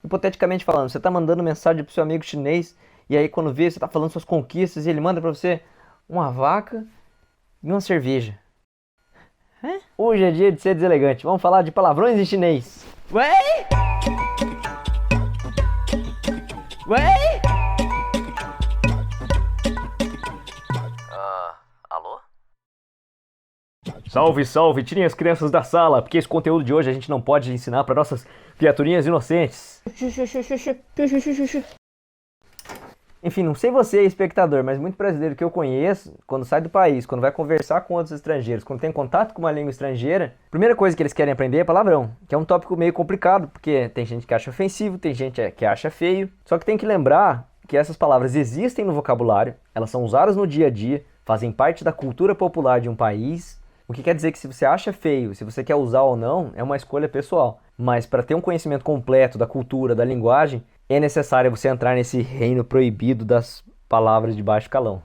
Hipoteticamente falando, você tá mandando mensagem pro seu amigo chinês, e aí quando vê, você tá falando suas conquistas, e ele manda pra você uma vaca e uma cerveja. Hoje é dia de ser deselegante. Vamos falar de palavrões em chinês. Ué? Ué? Alô? Salve, salve! Tirem as crianças da sala, porque esse conteúdo de hoje a gente não pode ensinar para nossas criaturinhas inocentes. Enfim, não sei você, espectador, mas muito brasileiro que eu conheço, quando sai do país, quando vai conversar com outros estrangeiros, quando tem contato com uma língua estrangeira, a primeira coisa que eles querem aprender é palavrão, que é um tópico meio complicado, porque tem gente que acha ofensivo, tem gente que acha feio. Só que tem que lembrar que essas palavras existem no vocabulário, elas são usadas no dia a dia, fazem parte da cultura popular de um país, o que quer dizer que se você acha feio, se você quer usar ou não, é uma escolha pessoal. Mas para ter um conhecimento completo da cultura, da linguagem, é necessário você entrar nesse reino proibido das palavras de baixo calão.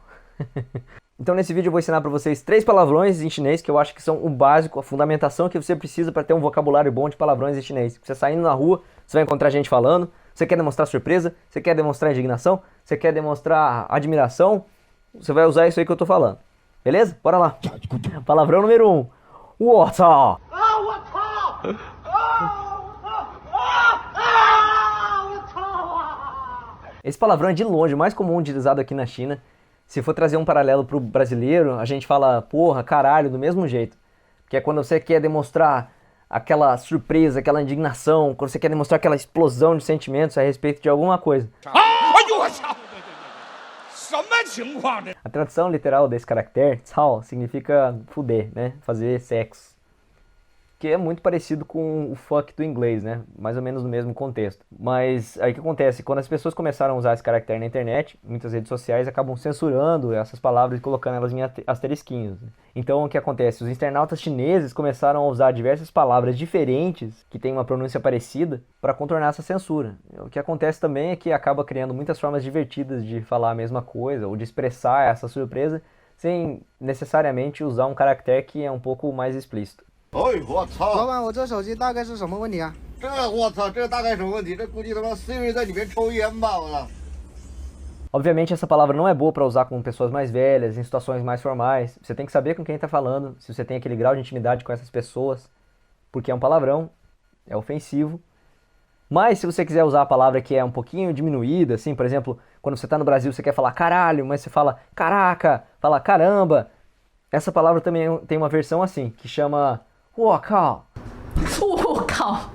Então nesse vídeo eu vou ensinar para vocês 3 palavrões em chinês que eu acho que são o básico, a fundamentação que você precisa para ter um vocabulário bom de palavrões em chinês. Você saindo na rua, você vai encontrar gente falando, você quer demonstrar surpresa, você quer demonstrar indignação, você quer demonstrar admiração, você vai usar isso aí que eu tô falando. Beleza? Bora lá. Palavrão número 1. What's Esse palavrão é de longe o mais comum utilizado aqui na China. Se for trazer um paralelo pro brasileiro, a gente fala porra, caralho, do mesmo jeito. Que é quando você quer demonstrar aquela surpresa, aquela indignação, quando você quer demonstrar aquela explosão de sentimentos a respeito de alguma coisa. A tradução literal desse caractere, cao, significa fuder, né? Fazer sexo. Que é muito parecido com o fuck do inglês, né? Mais ou menos no mesmo contexto. Mas aí o que acontece? Quando as pessoas começaram a usar esse caractere na internet, muitas redes sociais acabam censurando essas palavras e colocando elas em asterisquinhos. Então o que acontece? Os internautas chineses começaram a usar diversas palavras diferentes, que têm uma pronúncia parecida, para contornar essa censura. O que acontece também é que acaba criando muitas formas divertidas de falar a mesma coisa, ou de expressar essa surpresa, sem necessariamente usar um caractere que é um pouco mais explícito. 哎，我操！老板，我这手机大概是什么问题啊？我操，这大概什么问题？这估计他妈 Siri 在里面抽烟吧，我操！ Obviamente essa palavra não é boa para usar com pessoas mais velhas, em situações mais formais. Você tem que saber com quem está falando, se você tem aquele grau de intimidade com essas pessoas, porque é um palavrão, é ofensivo. Mas se você quiser usar a palavra que é um pouquinho diminuída, assim, por exemplo, quando você está no Brasil você quer falar caralho, mas você fala caraca, fala caramba, essa palavra também tem uma versão assim, que chama 我靠. 我靠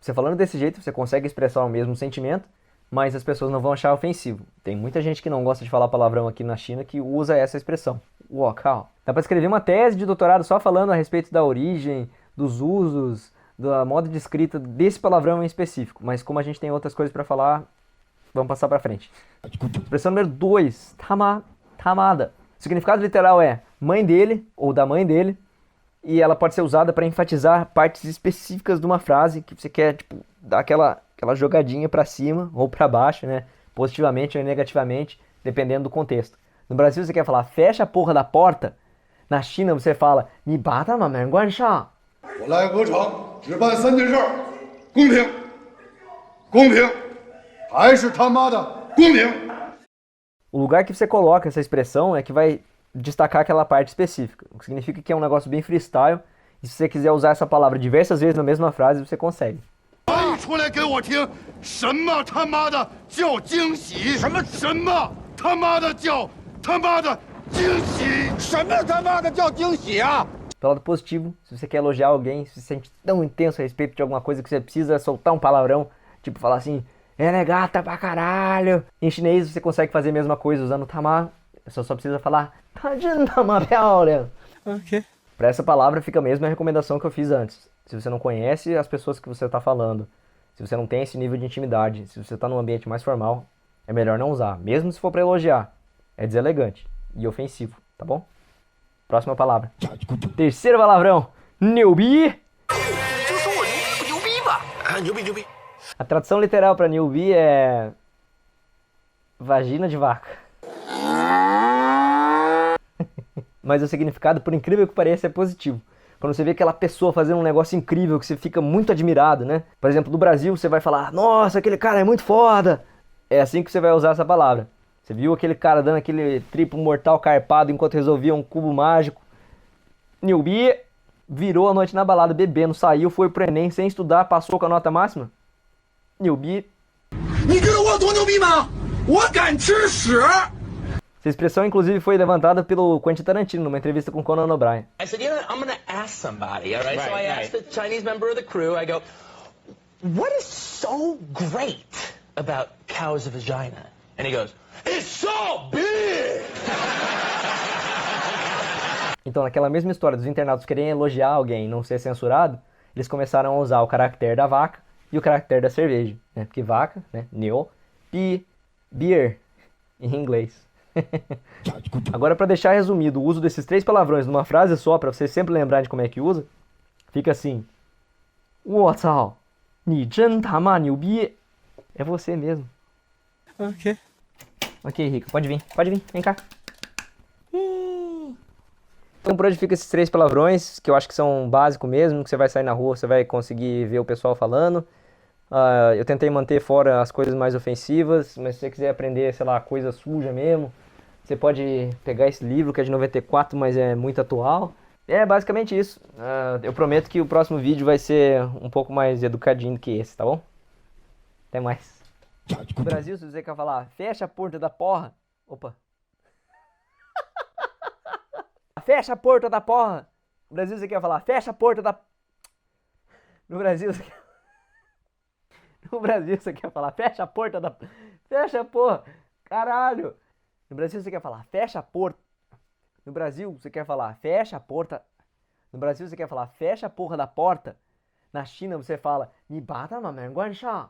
Você falando desse jeito, você consegue expressar o mesmo sentimento, mas as pessoas não vão achar ofensivo. Tem muita gente que não gosta de falar palavrão aqui na China que usa essa expressão. 我靠. Dá pra escrever uma tese de doutorado só falando a respeito da origem, dos usos, da modo de escrita desse palavrão em específico. Mas como a gente tem outras coisas pra falar, vamos passar pra frente. Expressão número 2. Tamada. O significado literal é mãe dele, ou da mãe dele. E ela pode ser usada para enfatizar partes específicas de uma frase que você quer, tipo, dar aquela jogadinha para cima ou para baixo, né? Positivamente ou negativamente, dependendo do contexto. No Brasil você quer falar, fecha a porra da porta. Na China você fala, 你把他们门关上. 我来鹅厂只办3件事：公平、公平，还是他妈的公平。 O lugar que você coloca essa expressão é que vai destacar aquela parte específica, o que significa que é um negócio bem freestyle, e se você quiser usar essa palavra diversas vezes na mesma frase, você consegue. 出来给我听，什么他妈的叫惊喜？什么他妈的叫他妈的惊喜？什么他妈的叫惊喜啊？ Pelo lado positivo, se você quer elogiar alguém, se você se sente tão intenso a respeito de alguma coisa que você precisa soltar um palavrão, tipo falar assim, ela é gata pra caralho. Em chinês você consegue fazer a mesma coisa usando tamar, você só precisa falar, Ok. Para essa palavra fica mesmo a recomendação que eu fiz antes. Se você não conhece as pessoas que você está falando, se você não tem esse nível de intimidade, se você está num ambiente mais formal, é melhor não usar, mesmo se for para elogiar. É deselegante e ofensivo, tá bom? Próxima palavra. Terceiro palavrão, newbie. A tradução literal para newbie é vagina de vaca. Mas o significado, por incrível que pareça, é positivo. Quando você vê aquela pessoa fazendo um negócio incrível que você fica muito admirado, né? Por exemplo, no Brasil você vai falar, nossa, aquele cara é muito foda. É assim que você vai usar essa palavra. Você viu aquele cara dando aquele triplo mortal carpado enquanto resolvia um cubo mágico. Newbie virou a noite na balada bebendo, saiu, foi pro Enem sem estudar, passou com a nota máxima. Newbie. Essa expressão, inclusive, foi levantada pelo Quentin Tarantino numa entrevista com Conan O'Brien. I said, you know, I'm going to ask somebody, all right? So I asked the Chinese member of the crew, I go, what is so great about cow's vagina? And he goes, it's so big! Então, naquela mesma história dos internautas quererem elogiar alguém e não ser censurado, eles começaram a usar o caractere da vaca e o caractere da cerveja, né? Porque vaca, né? Neo, beer, em inglês. Agora, para deixar resumido o uso desses 3 palavrões numa frase só, para você sempre lembrar de como é que usa, fica assim: 我操, 你真他妈牛逼. É você mesmo. Ok. Ok, Rica, pode vir, vem cá. Então por hoje fica esses 3 palavrões, que eu acho que são básicos mesmo, que você vai sair na rua, você vai conseguir ver o pessoal falando. Eu tentei manter fora as coisas mais ofensivas, mas se você quiser aprender, sei lá, coisa suja mesmo, você pode pegar esse livro que é de 94, mas é muito atual. É basicamente isso. Eu prometo que o próximo vídeo vai ser um pouco mais educadinho do que esse, tá bom? Até mais. No Brasil, se você quer falar, fecha a porta da porra. Opa. Fecha a porta da porra. No Brasil, você quer falar, fecha a porta da... No Brasil, você quer... No Brasil, você quer falar, fecha a porta da... Fecha a porra. Caralho. No Brasil, você quer falar, fecha a porta. No Brasil, você quer falar, fecha a porta. No Brasil, você quer falar, fecha a porra da porta. Na China, você fala, 你把它慢慢关上.